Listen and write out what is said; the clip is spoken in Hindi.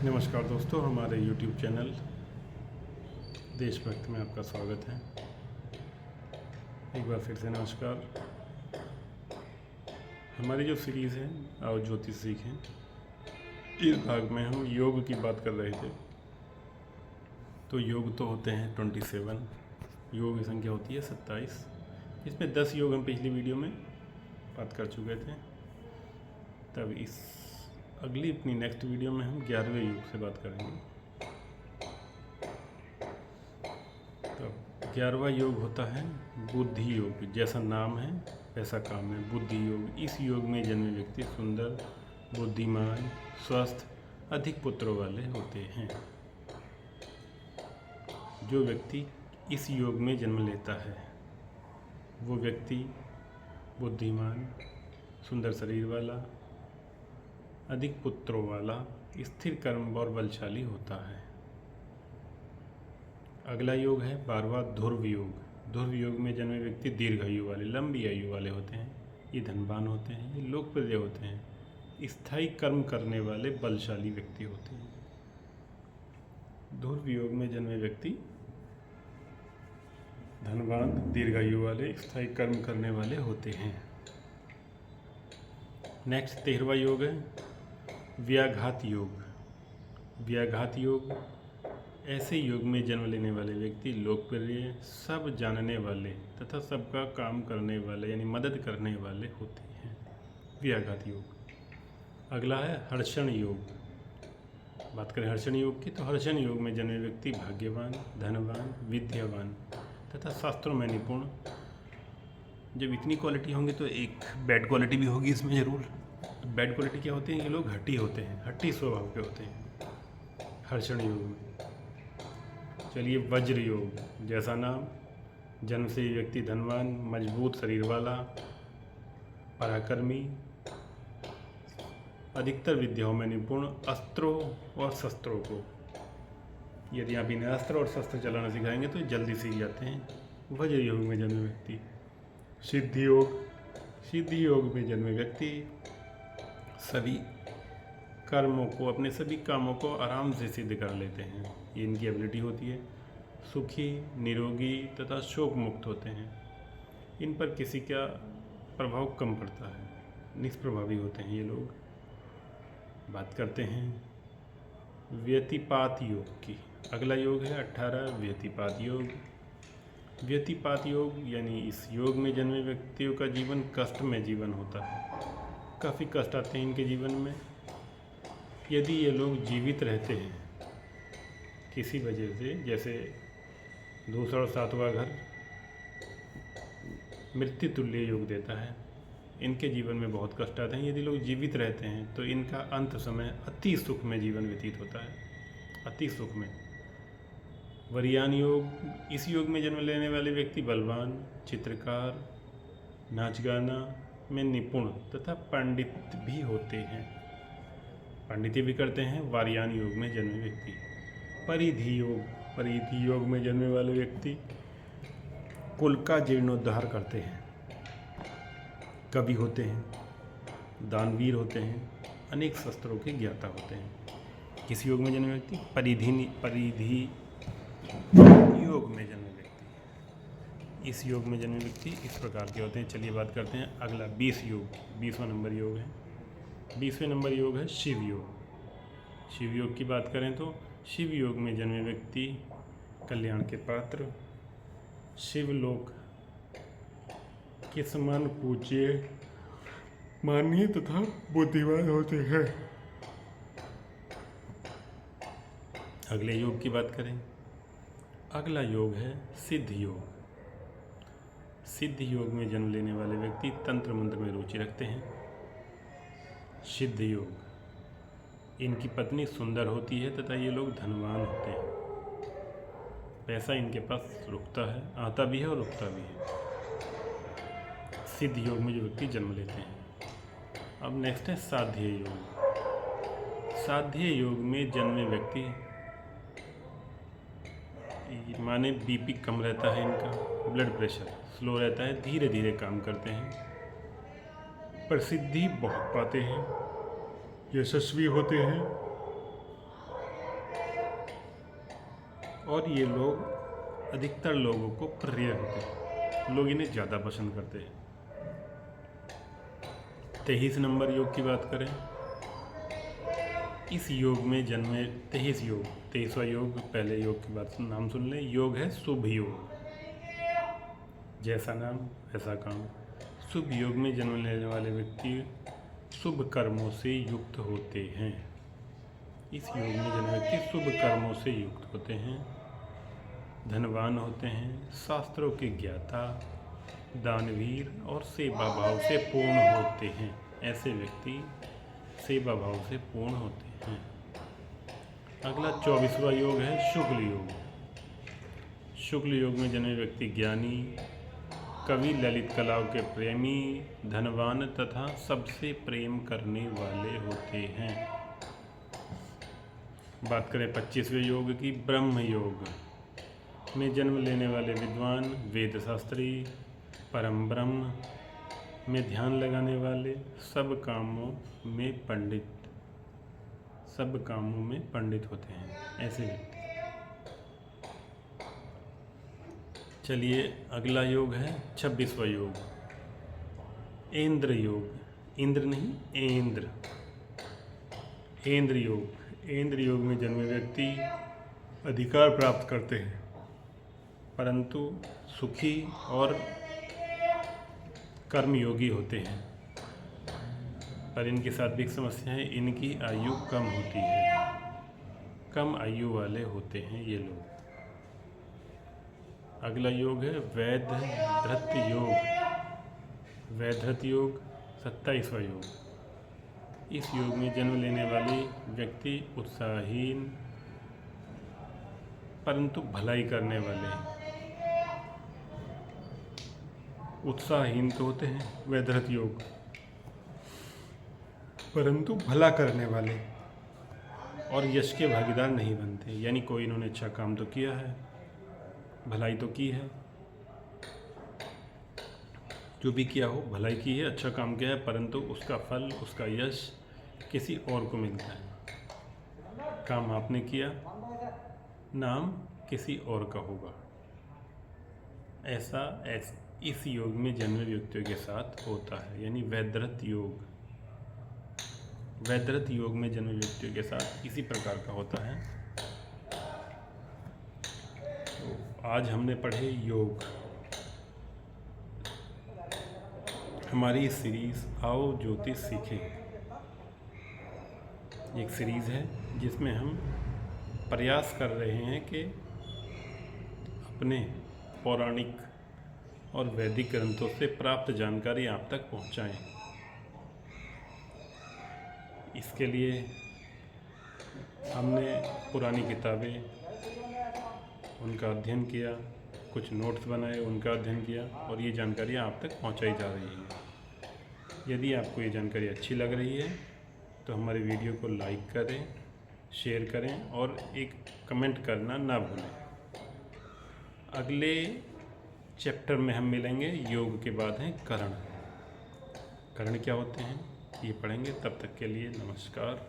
नमस्कार दोस्तों, हमारे YouTube चैनल देशभक्त में आपका स्वागत है। एक बार फिर से नमस्कार। हमारी जो सीरीज़ है आओ ज्योतिष सीखें, इस भाग में हम योग की बात कर रहे थे। तो योग तो होते हैं 27, योग की संख्या होती है 27। इसमें 10 योग हम पिछली वीडियो में बात कर चुके थे। तब इस अगली अपनी नेक्स्ट वीडियो में हम 11वें योग से बात करेंगे। तो 11वां योग होता है बुद्धि योग। जैसा नाम है वैसा काम है, बुद्धि योग। इस योग में जन्मे व्यक्ति सुंदर, बुद्धिमान, स्वस्थ, अधिक पुत्रों वाले होते हैं। जो व्यक्ति इस योग में जन्म लेता है वो व्यक्ति बुद्धिमान, सुंदर शरीर वाला, अधिक पुत्रों वाला, स्थिर कर्म और बलशाली होता है। अगला योग है 12वां ध्रुव योग। ध्रुव योग में जन्मे व्यक्ति दीर्घ आयु वाले, लंबी आयु वाले होते हैं। ये धनवान होते हैं, ये लोकप्रिय होते हैं, स्थायी कर्म करने वाले बलशाली व्यक्ति होते हैं। ध्रुव योग में जन्मे व्यक्ति धनवान, दीर्घायु वाले, स्थायी कर्म करने वाले होते हैं। नेक्स्ट 13वां योग है व्याघात योग। व्याघात योग ऐसे योग में जन्म लेने वाले व्यक्ति लोकप्रिय, सब जानने वाले तथा सबका काम करने वाले यानी मदद करने वाले होते हैं। व्याघात योग। अगला है हर्षण योग। बात करें हर्षण योग की, तो हर्षण योग में जन्मे व्यक्ति भाग्यवान, धनवान, विद्यावान तथा शास्त्रों में निपुण। जब इतनी क्वालिटी होंगी तो एक बैड क्वालिटी भी होगी इसमें ज़रूर। बैड क्वालिटी क्या होती है? ये लोग हठी होते हैं, हठी स्वभाव के होते हैं हर्षण योग में। चलिए वज्र योग। जैसा नाम, जन्म से ही व्यक्ति धनवान, मजबूत शरीर वाला, पराक्रमी, अधिकतर विद्याओं में निपुण, अस्त्रों और शस्त्रों को, यदि आप इन्हें अस्त्र और शस्त्र चलाना सिखाएंगे तो जल्दी सीख जाते हैं। वज्र योग में जन्मे व्यक्ति। सिद्धि योग। सिद्धि योग में जन्मे व्यक्ति सभी कर्मों को, अपने सभी कामों को आराम से सिद्ध कर लेते हैं। ये इनकी एबिलिटी होती है। सुखी, निरोगी तथा शोक मुक्त होते हैं। इन पर किसी का प्रभाव कम पड़ता है, निष्प्रभावी होते हैं ये लोग। बात करते हैं व्यतिपात योग की। अगला योग है 18 व्यतिपात योग। व्यतिपात योग यानी इस योग में जन्मे व्यक्तियों का जीवन कष्ट में जीवन होता है। काफ़ी कष्ट आते हैं इनके जीवन में। यदि ये लोग जीवित रहते हैं किसी वजह से, जैसे दूसरा और सातवां घर मृत्यु तुल्य योग देता है, इनके जीवन में बहुत कष्ट आते हैं। यदि लोग जीवित रहते हैं तो इनका अंत समय अति सुख में जीवन व्यतीत होता है, अति सुख में। वरयान योग। इस योग में जन्म लेने वाले व्यक्ति बलवान, चित्रकार, नाच गाना में निपुण तथा पंडित भी होते हैं, पंडिती भी करते हैं। वारयान योग में जन्मे व्यक्ति। परिधि योग। परिधि योग में जन्मे वाले व्यक्ति कुल का जीर्णोद्धार करते हैं, कवि होते हैं, दानवीर होते हैं, अनेक शस्त्रों के ज्ञाता होते हैं। किस योग में जन्मे व्यक्ति? परिधि योग में जन्मे व्यक्ति। इस योग में जन्मे व्यक्ति इस प्रकार के होते हैं। चलिए बात करते हैं अगला 20 योग। 20वां नंबर योग है। 20वें नंबर योग है शिव योग। शिव योग की बात करें तो शिव योग में जन्मे व्यक्ति कल्याण के पात्र, शिवलोक के समान पूज्य, माननीय तथा बुद्धिमान होते हैं। अगले योग की बात करें, अगला योग है सिद्ध योग। सिद्ध योग में जन्म लेने वाले व्यक्ति तंत्र मंत्र में रुचि रखते हैं। सिद्ध योग। इनकी पत्नी सुंदर होती है तथा ये लोग धनवान होते हैं। पैसा इनके पास रुकता है, आता भी है और रुकता भी है। सिद्ध योग में जो व्यक्ति जन्म लेते हैं। अब नेक्स्ट है साध्य योग। साध्य योग में जन्मे व्यक्ति, माने बीपी कम रहता है इनका, ब्लड प्रेशर स्लो रहता है, धीरे धीरे काम करते हैं, प्रसिद्धि बहुत पाते हैं, यशस्वी होते हैं, और ये लोग अधिकतर लोगों को प्रिय होते हैं, लोग इन्हें ज़्यादा पसंद करते हैं। 23 नंबर योग की बात करें, इस योग में जन्मे 23वां योग, पहले योग की बात नाम सुन लें। योग है शुभ योग, जैसा नाम वैसा काम। शुभ योग में जन्म लेने वाले व्यक्ति शुभ कर्मों से युक्त होते हैं। इस योग में जन्मे व्यक्ति शुभ कर्मों से युक्त होते हैं, धनवान होते हैं, शास्त्रों के ज्ञाता, दानवीर और सेवा भाव से पूर्ण होते हैं। ऐसे व्यक्ति सेवा भाव से पूर्ण होते हैं। अगला 24वां योग है शुक्ल योग। शुक्ल योग में जन्मे व्यक्ति ज्ञानी, कवि, ललित कलाओं के प्रेमी, धनवान तथा सबसे प्रेम करने वाले होते हैं। बात करें 25वें योग की, ब्रह्म योग में जन्म लेने वाले विद्वान, वेद शास्त्री, परम ब्रह्म में ध्यान लगाने वाले, सब कामों में पंडित होते हैं ऐसे व्यक्ति। चलिए अगला योग है 26वां योग, ऐन्द्र योग। इंद्र नहीं, ऐन्द्र योग। ऐन्द्र योग में जन्मे व्यक्ति अधिकार प्राप्त करते हैं, परंतु सुखी और कर्मयोगी होते हैं। पर इनके साथ भी एक समस्या है, इनकी आयु कम होती है, कम आयु वाले होते हैं ये लोग। अगला योग है वैधृत योग। वैधृत योग 27वां योग। इस योग में जन्म लेने वाले व्यक्ति उत्साहहीन परंतु भलाई करने वाले। उत्साहहीन तो होते हैं वैधृत योग, परंतु भला करने वाले और यश के भागीदार नहीं बनते। यानी कोई इन्होंने अच्छा काम तो किया है, भलाई तो की है, जो भी किया हो भलाई की है, अच्छा काम किया है, परंतु उसका फल, उसका यश किसी और को मिलता है। काम आपने किया, नाम किसी और का होगा। ऐसा इस योग में जन्मे व्यक्तियों के साथ होता है, यानी वैधृत योग। वैधृत योग में जन्मे व्यक्तियों के साथ इसी प्रकार का होता है। तो आज हमने पढ़े योग। हमारी सीरीज़ आओ ज्योतिष सीखें एक सीरीज़ है जिसमें हम प्रयास कर रहे हैं कि अपने पौराणिक और वैदिक ग्रंथों से प्राप्त जानकारी आप तक पहुंचाएं। इसके लिए हमने पुरानी किताबें, उनका अध्ययन किया, कुछ नोट्स बनाए, उनका अध्ययन किया और ये जानकारियाँ आप तक पहुंचाई जा रही हैं। यदि आपको ये जानकारी अच्छी लग रही है तो हमारे वीडियो को लाइक करें, शेयर करें और एक कमेंट करना ना भूलें। अगले चैप्टर में हम मिलेंगे। योग के बाद हैं करण। करण क्या होते हैं ये पढ़ेंगे। तब तक के लिए नमस्कार।